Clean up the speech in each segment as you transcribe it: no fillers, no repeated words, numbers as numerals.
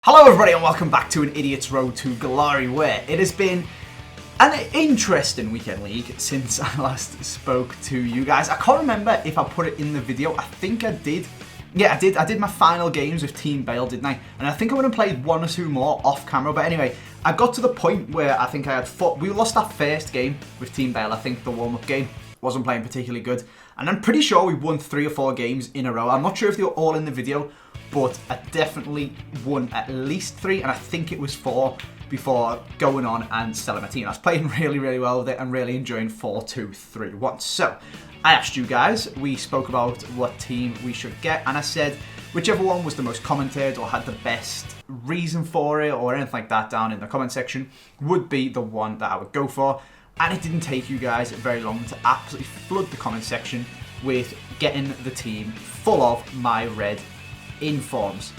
Hello everybody and welcome back to an Idiot's Road to Glory, where it has been an interesting weekend league since I last spoke to you guys. I can't remember if I put it in the video. I think I did. Yeah, I did. I did my final games with Team Bale, didn't I? And I think I would have played one or two more off camera. But anyway, I got to the point where I think I had we lost that first game with Team Bale. I think the warm-up game wasn't playing particularly good. And I'm pretty sure we won 3 or 4 games in a row. I'm not sure if they were all in the video, but I definitely won at least 3, and I think it was 4 before going on and selling my team. I was playing really, really well with it and really enjoying 4-2-3-1. So I asked you guys, we spoke about what team we should get, and I said whichever one was the most commented or had the best reason for it or anything like that down in the comment section would be the one that I would go for. And it didn't take you guys very long to absolutely flood the comment section with getting the team full of my red informs.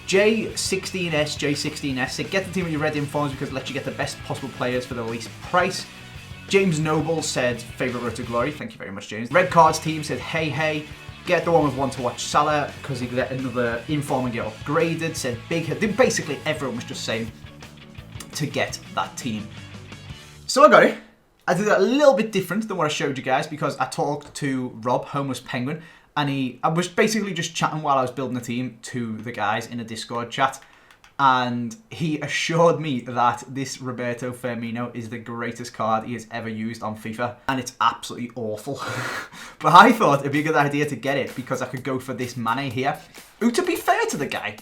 J16S said, get the team with your red informs because it lets you get the best possible players for the least price. James Noble said, favourite road to glory. Thank you very much, James. Red Cards team said, hey, get the one with one to watch Salah because he could get another inform and get upgraded. Said big hit. Basically, everyone was just saying to get that team. So I got it. I did it a little bit different than what I showed you guys because I talked to Rob, Homeless Penguin, and I was basically just chatting while I was building the team to the guys in a Discord chat, and he assured me that this Roberto Firmino is the greatest card he has ever used on FIFA, and it's absolutely awful. But I thought it'd be a good idea to get it because I could go for this Mane here, who, to be fair to the guy,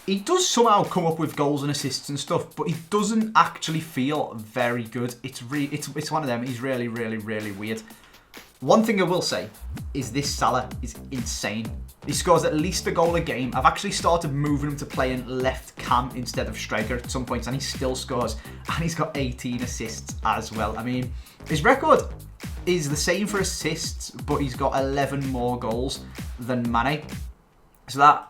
he does somehow come up with goals and assists and stuff, but he doesn't actually feel very good. It's one of them. He's really, really, really weird. One thing I will say is this Salah is insane. He scores at least a goal a game. I've actually started moving him to playing left cam instead of striker at some points, and he still scores. And he's got 18 assists as well. I mean, his record is the same for assists, but he's got 11 more goals than Mane. So that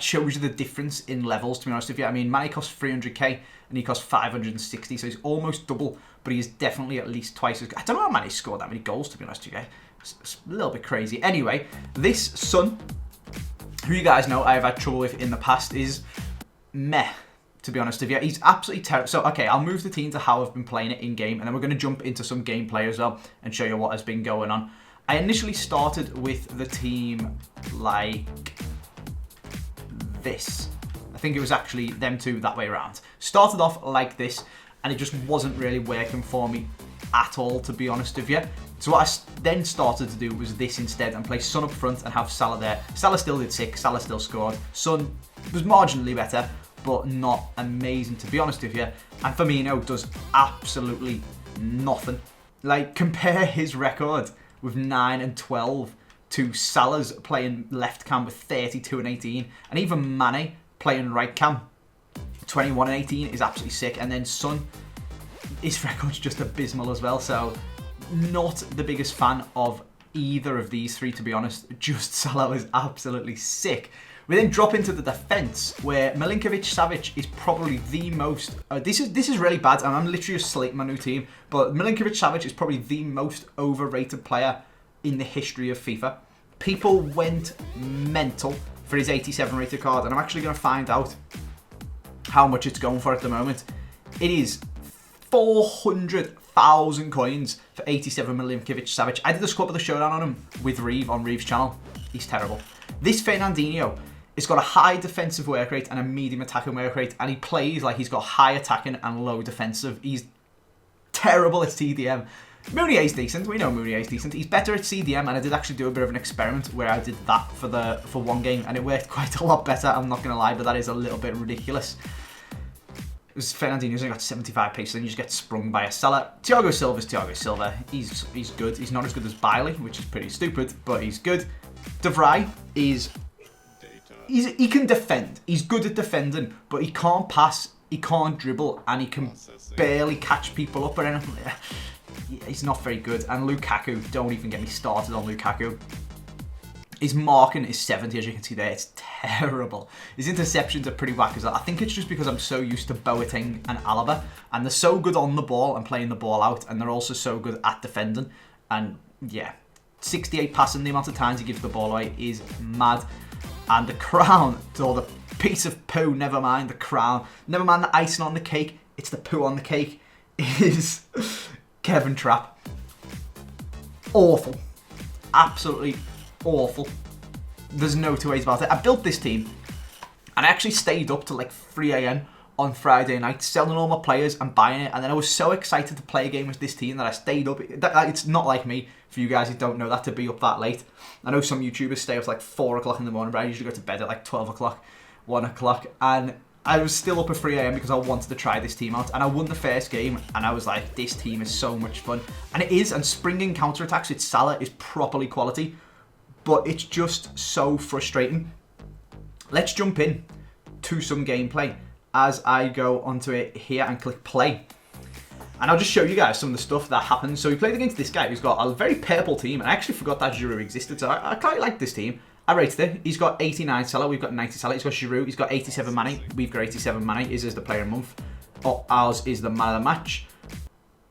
shows you the difference in levels, to be honest with you. I mean, Mane costs 300k and he costs 560, so he's almost double, but he is definitely at least twice as good. I don't know how Mane scored that many goals, to be honest with you. It's a little bit crazy. Anyway, this Son, who you guys know I've had trouble with in the past, is meh, to be honest with you. He's absolutely terrible. So, okay, I'll move the team to how I've been playing it in game, and then we're going to jump into some gameplay as well and show you what has been going on. I initially started with the team like this. I think it was actually them two that way around. Started off like this, and it just wasn't really working for me at all, to be honest with you. So what I then started to do was this instead and play Son up front and have Salah there. Salah still did 6, Salah still scored. Son was marginally better, but not amazing, to be honest with you. And Firmino does absolutely nothing. Like, compare his record with 9 and 12 to Salah's playing left cam with 32 and 18, and even Mane playing right cam 21 and 18 is absolutely sick. And then Son, his record's just abysmal as well, so not the biggest fan of either of these three, to be honest. Just Salah is absolutely sick. We then drop into the defence, where Milinkovic-Savic is probably the most... this is really bad, and I'm literally just slating my new team, but Milinkovic-Savic is probably the most overrated player in the history of FIFA. People went mental for his 87 rated card, and I'm actually going to find out how much it's going for at the moment. It is 400,000 coins for 87 Milinkovic-Savic. I did a squad of the showdown on him with Reeve on Reeve's channel. He's terrible. This Fernandinho has got a high defensive work rate and a medium attacking work rate, and he plays like he's got high attacking and low defensive. He's terrible at CDM. Mounier's decent. We know Mounier's decent. He's better at CDM, and I did actually do a bit of an experiment where I did that for one game, and it worked quite a lot better. I'm not going to lie, but that is a little bit ridiculous. Fernandinho's only got 75 pace, then you just get sprung by a Salah. Thiago Silva's Thiago Silva. He's good. He's not as good as Bailey, which is pretty stupid, but he's good. De Vrij is... he can defend. He's good at defending, but he can't pass, he can't dribble, and he can barely catch people up or anything. He's not very good. And Lukaku, don't even get me started on Lukaku. His marking is 70, as you can see there. It's terrible. His interceptions are pretty whack as well. I think it's just because I'm so used to Boateng and Alaba, and they're so good on the ball and playing the ball out, and they're also so good at defending. And yeah, 68 passing, the amount of times he gives the ball away is mad. And the crown, or the piece of poo, never mind the crown, never mind the icing on the cake, it's the poo on the cake, is Kevin Trapp. Awful. Absolutely awful. There's no two ways about it. I built this team, and I actually stayed up till like 3 a.m. on Friday night, selling all my players and buying it, and then I was so excited to play a game with this team that I stayed up. It's not like me, for you guys who don't know that, to be up that late. I know some YouTubers stay up like 4 o'clock in the morning, but I usually go to bed at like 12 o'clock, 1 o'clock, and I was still up at 3 a.m. because I wanted to try this team out, and I won the first game, and I was like, this team is so much fun. And it is, and springing counterattacks with Salah is properly quality, but it's just so frustrating. Let's jump in to some gameplay as I go onto it here and click play. And I'll just show you guys some of the stuff that happened. So we played against this guy who's got a very purple team, and I actually forgot that Giroud existed, so I quite like this team. I rated it. He's got 89 Salah, we've got 90 Salah. He's got Giroud, he's got 87 Mane, we've got 87 Mane. His is the player of the month. Ours is the man of the match.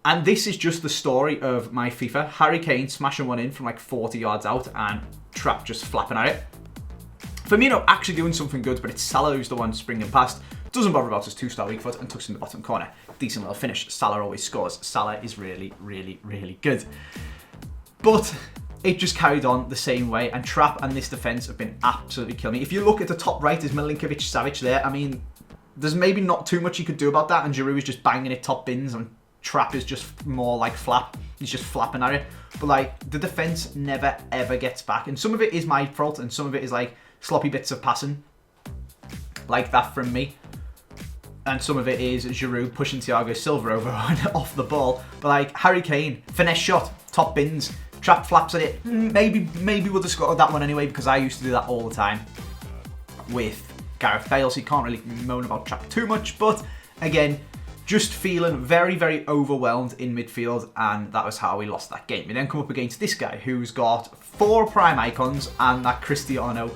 And this is just the story of my FIFA. Harry Kane smashing one in from like 40 yards out, and Trapp just flapping at it. Firmino actually doing something good, but it's Salah who's the one springing past. Doesn't bother about his 2-star weak foot and tucks in the bottom corner. Decent little finish. Salah always scores. Salah is really, really, really good. But it just carried on the same way, and Trapp and this defence have been absolutely killing me. If you look at the top right, there's Milinkovic-Savic there. I mean, there's maybe not too much you could do about that, and Giroud is just banging it top bins, and Trapp is just more like flap. He's just flapping at it. But like, the defence never ever gets back, and some of it is my fault, and some of it is like sloppy bits of passing, like that from me. And some of it is Giroud pushing Thiago Silva over and off the ball. But like, Harry Kane, finesse shot, top bins, Trapp flaps at it. Maybe would have scored that one anyway, because I used to do that all the time with Gareth Bale, so you can't really moan about Trapp too much. But again, just feeling very, very overwhelmed in midfield, and that was how we lost that game. We then come up against this guy who's got 4 prime icons and that Cristiano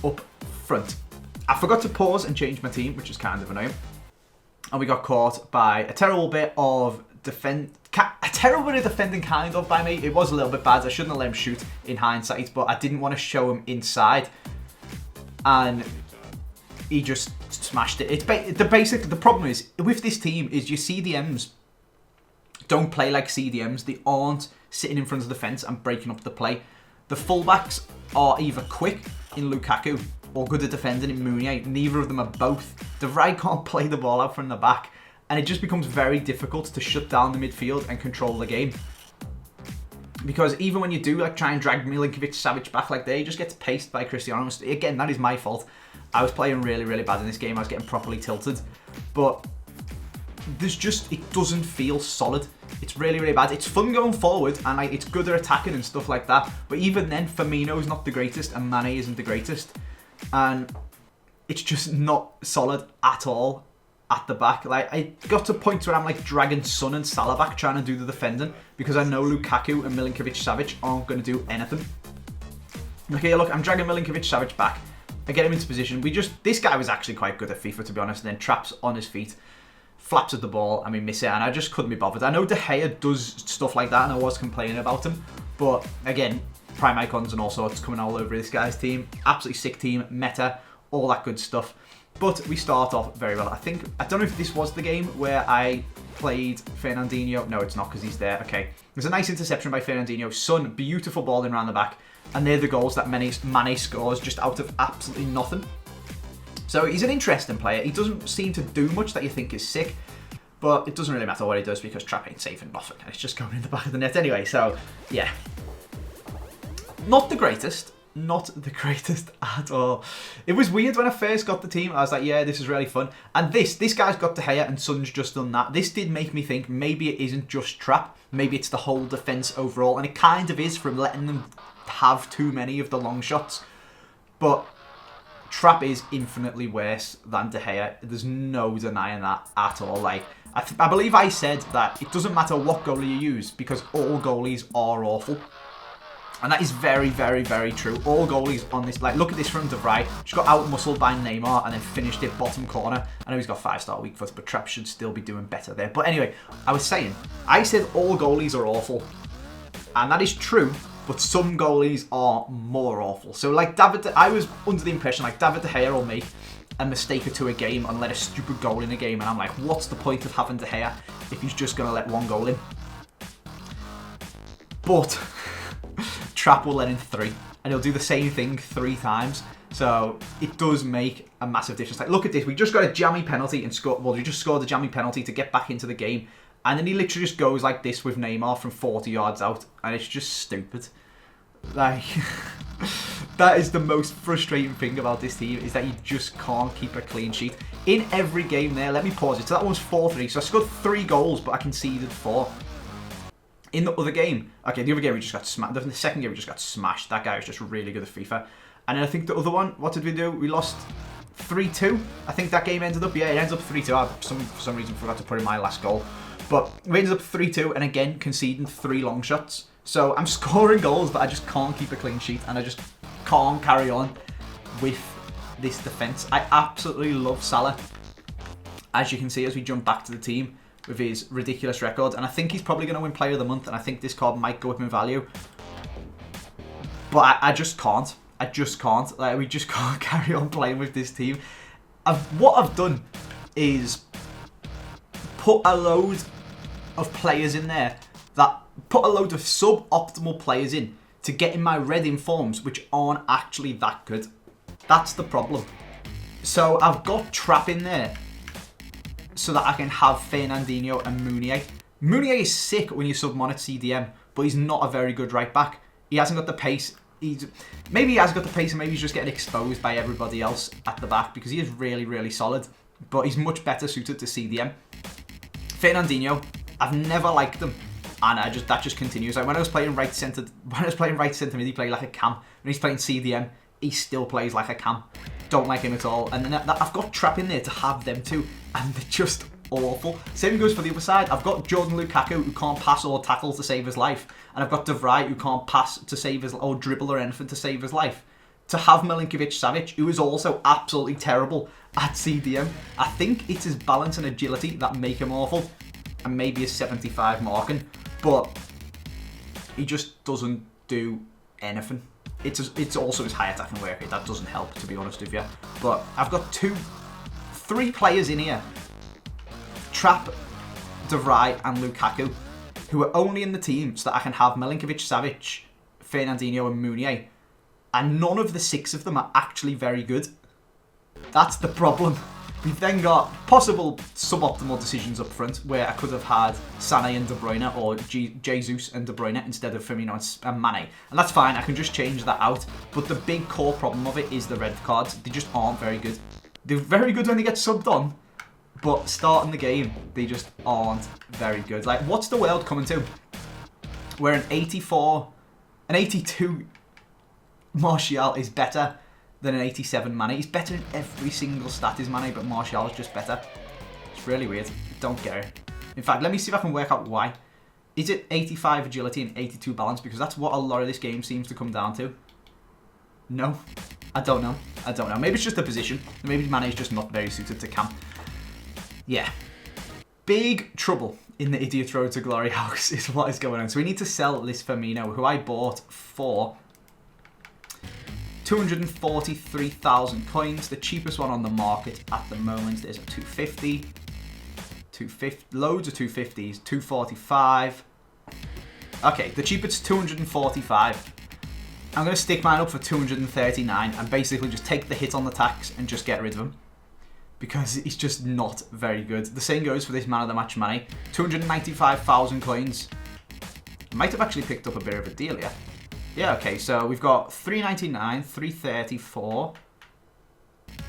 up front. I forgot to pause and change my team, which is kind of annoying. And we got caught by a terrible bit of defending kind of by me. It was a little bit bad. I shouldn't have let him shoot in hindsight, but I didn't want to show him inside. And he just smashed it. The problem is, with this team, is your CDMs don't play like CDMs. They aren't sitting in front of the fence and breaking up the play. The fullbacks are either quick in Lukaku or good at defending in Meunier. Neither of them are both. De Vrij can't play the ball out from the back, and it just becomes very difficult to shut down the midfield and control the game. Because even when you do like try and drag Milinkovic-Savic back like that, he just gets paced by Cristiano. Again, that is my fault. I was playing really, really bad in this game. I was getting properly tilted. But there's just, it doesn't feel solid. It's really, really bad. It's fun going forward, and like, it's good at attacking and stuff like that. But even then, Firmino's not the greatest, and Mane isn't the greatest. And it's just not solid at all at the back. Like, I got to points where I'm like dragging Son and Salah back trying to do the defending, because I know Lukaku and Milinkovic-Savic aren't going to do anything. Okay, look, I'm dragging Milinkovic-Savic back. I get him into position. This guy was actually quite good at FIFA, to be honest, and then Trapp's on his feet, flaps at the ball, and we miss it, and I just couldn't be bothered. I know De Gea does stuff like that, and I was complaining about him, but again, prime icons and all sorts coming all over this guy's team. Absolutely sick team, meta, all that good stuff. But we start off very well. I don't know if this was the game where I played Fernandinho. No, it's not, because he's there. Okay. There's a nice interception by Fernandinho. Son, beautiful ball in around the back. And they're the goals that Mane scores just out of absolutely nothing. So he's an interesting player. He doesn't seem to do much that you think is sick, but it doesn't really matter what he does, because Trapp ain't saving nothing. It's just going in the back of the net anyway. So, yeah. Not the greatest. Not the greatest at all. It was weird when I first got the team. I was like, yeah, this is really fun. And this guy's got De Gea and Son's just done that. This did make me think maybe it isn't just Trapp. Maybe it's the whole defence overall. And it kind of is, from letting them have too many of the long shots. But Trapp is infinitely worse than De Gea. There's no denying that at all. Like, I believe I said that it doesn't matter what goalie you use, because all goalies are awful. And that is very, very, very true. All goalies on this, like, look at this from De Vrij. Just got out-muscled by Neymar and then finished it bottom corner. I know he's got 5-star weak foot, but Trapp should still be doing better there. But anyway, I said all goalies are awful. And that is true, but some goalies are more awful. So, like, I was under the impression, like, David De Gea or me, a mistake or two a game and let a stupid goal in a game, and I'm like, what's the point of having De Gea if he's just going to let one goal in? But Trapp will let in 3, and he'll do the same thing 3 times. So it does make a massive difference. Like, look at this. We just got a jammy penalty and scored. Well, we just scored a jammy penalty to get back into the game. And then he literally just goes like this with Neymar from 40 yards out. And it's just stupid. Like, that is the most frustrating thing about this team, is that you just can't keep a clean sheet. In every game there, let me pause it. So that one's 4-3. So I scored 3 goals, but I conceded 4. In the other game, okay, the other game we just got smashed. The second game we just got smashed. That guy was just really good at FIFA. And then I think the other one, what did we do? We lost 3-2. I think that game ended up, yeah, it ends up 3-2. I for some reason forgot to put in my last goal. But we ended up 3-2, and again, conceding 3 long shots. So I'm scoring goals, but I just can't keep a clean sheet, and I just can't carry on with this defence. I absolutely love Salah, as you can see as we jump back to the team with his ridiculous record. And I think he's probably going to win Player of the Month, and I think this card might go up in value. But I just can't. I just can't. Like, we just can't carry on playing with this team. What I've done is put a load of players in there put a load of suboptimal players in to get in my red informs, which aren't actually that good. That's the problem. So I've got Trapp in there so that I can have Fernandinho and Meunier. Meunier is sick when you sub him on at CDM, but he's not a very good right back. He hasn't got the pace. Maybe he has got the pace, and maybe he's just getting exposed by everybody else at the back, because he is really, really solid. But he's much better suited to CDM. Fernandinho, I've never liked him, and that just continues. Like when I was playing right centre mid, he played like a cam. When he's playing CDM, he still plays like a cam. Don't like him at all. And then I've got Trapp in there to have them too, and they're just awful. Same goes for the other side. I've got Jordan Lukaku, who can't pass or tackle to save his life, and I've got De Vrij, who can't pass to save his, or dribble or anything to save his life. To have Milinkovic-Savic, who is also absolutely terrible at CDM. I think it's his balance and agility that make him awful, and maybe his 75 marking, but he just doesn't do anything. It's also his high attacking work rate that doesn't help, to be honest with you. But I've got 3 players in here: Trapp, De Vrij, and Lukaku, who are only in the team so that I can have Milinkovic-Savic, Fernandinho, and Meunier. And none of the 6 of them are actually very good. That's the problem. We've then got possible suboptimal decisions up front, where I could have had Sané and De Bruyne, or Jesus and De Bruyne instead of Firmino and Mane. And that's fine, I can just change that out. But the big core problem of it is the red cards. They just aren't very good. They're very good when they get subbed on, but starting the game, they just aren't very good. Like, what's the world coming to? Where an 82 Martial is better than an 87 Mane. He's better in every single stat, is Mane, but Martial is just better. It's really weird. Don't get it. In fact, let me see if I can work out why. Is it 85 agility and 82 balance? Because that's what a lot of this game seems to come down to. No. I don't know. Maybe it's just the position. Maybe Mane is just not very suited to camp. Yeah. Big trouble in the Idiot Road to Glory house is what is going on. So we need to sell this Firmino, who I bought for 243,000 coins. The cheapest one on the market at the moment is at 250. Loads of 250s. 245. Okay, the cheapest 245. I'm going to stick mine up for 239 and basically just take the hit on the tax and just get rid of him, because he's just not very good. The same goes for this man of the match Mane. 295,000 coins. Might have actually picked up a bit of a deal here. Yeah, okay, so we've got 399, 334.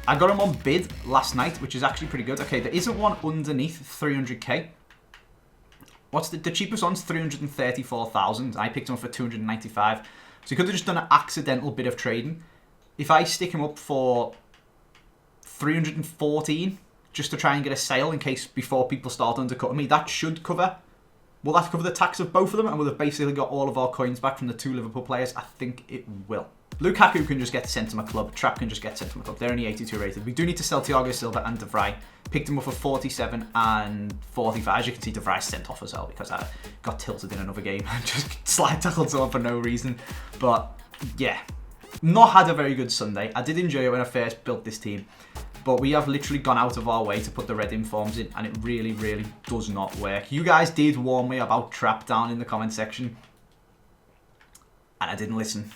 I got him on bid last night, which is actually pretty good. Okay, there isn't one underneath 300k. What's the cheapest one's 334,000. I picked him up for 295. So you could have just done an accidental bit of trading. If I stick him up for 314, just to try and get a sale in case before people start undercutting me, that should cover. Will that cover the tax of both of them? And we'll have basically got all of our coins back from the 2 Liverpool players. I think it will. Lukaku can just get sent to my club. Trapp can just get sent to my club. They're only 82 rated. We do need to sell Thiago Silva and De Vrij. Picked him up for 47 and 45. As you can see, De Vrij sent off as well because I got tilted in another game and just slide tackled someone for no reason. But yeah, not had a very good Sunday. I did enjoy it when I first built this team. But we have literally gone out of our way to put the red informs in, and it really, really does not work. You guys did warn me about trap down in the comment section, and I didn't listen.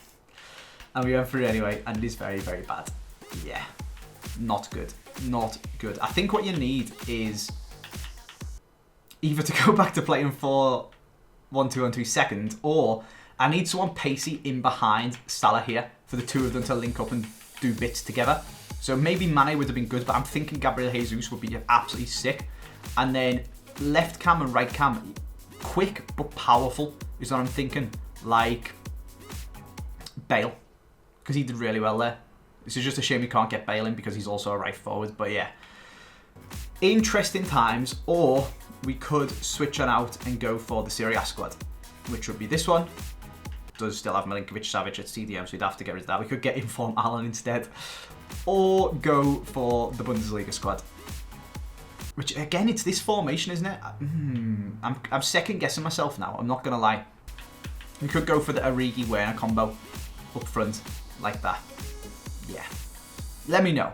And we went through it anyway, and it is very, very bad. Yeah, not good. Not good. I think what you need is either to go back to playing 4-1-2-1-2 second, or I need someone pacey in behind Salah here for the two of them to link up and do bits together. So maybe Mane would have been good, but I'm thinking Gabriel Jesus would be absolutely sick. And then left cam and right cam, quick but powerful is what I'm thinking. Like Bale, because he did really well there. This is just a shame we can't get Bale in because he's also a right forward. But yeah, interesting times. Or we could switch on out and go for the Serie A squad, which would be this one. Does still have Milinkovic-Savic at CDM, so we'd have to get rid of that. We could get Inform Allen instead. Or go for the Bundesliga squad. Which, again, it's this formation, isn't it? I'm second guessing myself now, I'm not going to lie. We could go for the Origi Werner combo up front, like that. Yeah. Let me know.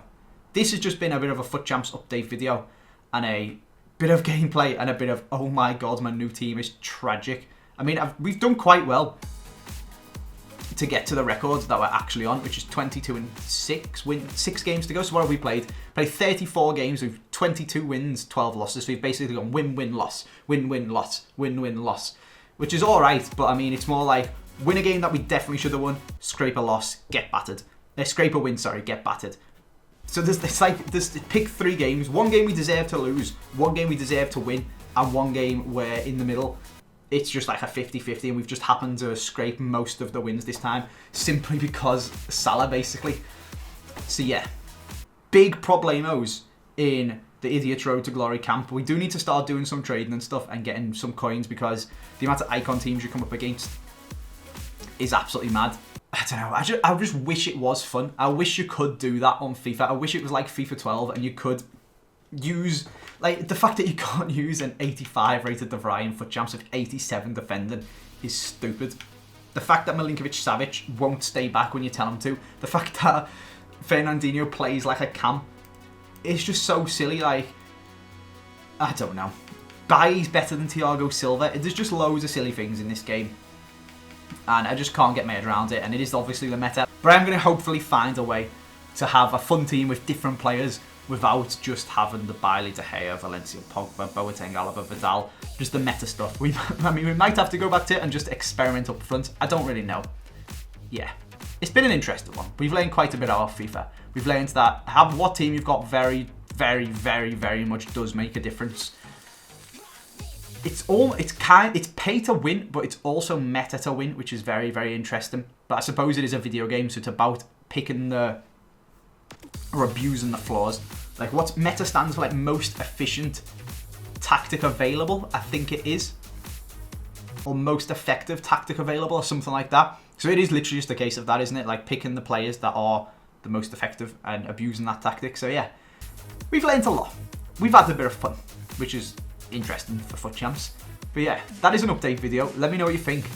This has just been a bit of a FUT Champs update video, and a bit of gameplay, and a bit of, oh my god, my new team is tragic. I mean, we've done quite well to get to the records that we're actually on, which is 22-6, 6 games to go. So what have we played? Played 34 games with 22 wins, 12 losses. So we've basically gone win-win-loss, win-win-loss, win-win-loss, which is all right. But I mean, it's more like win a game that we definitely should have won, scrape a loss, get battered. Scrape a win, sorry, get battered. So there's pick 3 games. One game we deserve to lose, one game we deserve to win, and one game where in the middle it's just like a 50-50, and we've just happened to scrape most of the wins this time, simply because Salah, basically. So yeah, big problemos in the Idiot Road to Glory camp. We do need to start doing some trading and stuff and getting some coins, because the amount of icon teams you come up against is absolutely mad. I don't know, I just wish it was fun. I wish you could do that on FIFA. I wish it was like FIFA 12 and you could use, like, the fact that you can't use an 85 rated De Vrij FUT Champs with 87 defending is stupid. The fact that Milinkovic-Savic won't stay back when you tell him to. The fact that Fernandinho plays like a cam. It's just so silly. Like, I don't know. Bailly's better than Thiago Silva. There's just loads of silly things in this game, and I just can't get my head around it. And it is obviously the meta, but I'm going to hopefully find a way to have a fun team with different players without just having the Bailly, De Gea, Valencia, Pogba, Boateng, Alaba, Vidal, just the meta stuff. We might have to go back to it and just experiment up front. I don't really know. Yeah, it's been an interesting one. We've learned quite a bit out of FIFA. We've learned that what team you've got very, very, very, very much does make a difference. It's pay to win, but it's also meta to win, which is very, very interesting. But I suppose it is a video game, so it's about picking or abusing the flaws. Like, what's meta stands for, like, most efficient tactic available, I think it is, or most effective tactic available, or something like that. So it is literally just a case of that, isn't it? Like, picking the players that are the most effective and abusing that tactic. So yeah, we've learned a lot. We've had a bit of fun, which is interesting for FUT Champs. But yeah, that is an update video. Let me know what you think.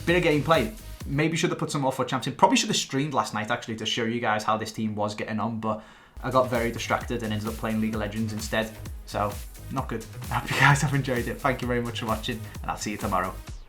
Bit of gameplay. Maybe should have put some more FUT Champs in. Probably should have streamed last night, actually, to show you guys how this team was getting on, but I got very distracted and ended up playing League of Legends instead. So, not good. I hope you guys have enjoyed it. Thank you very much for watching, and I'll see you tomorrow.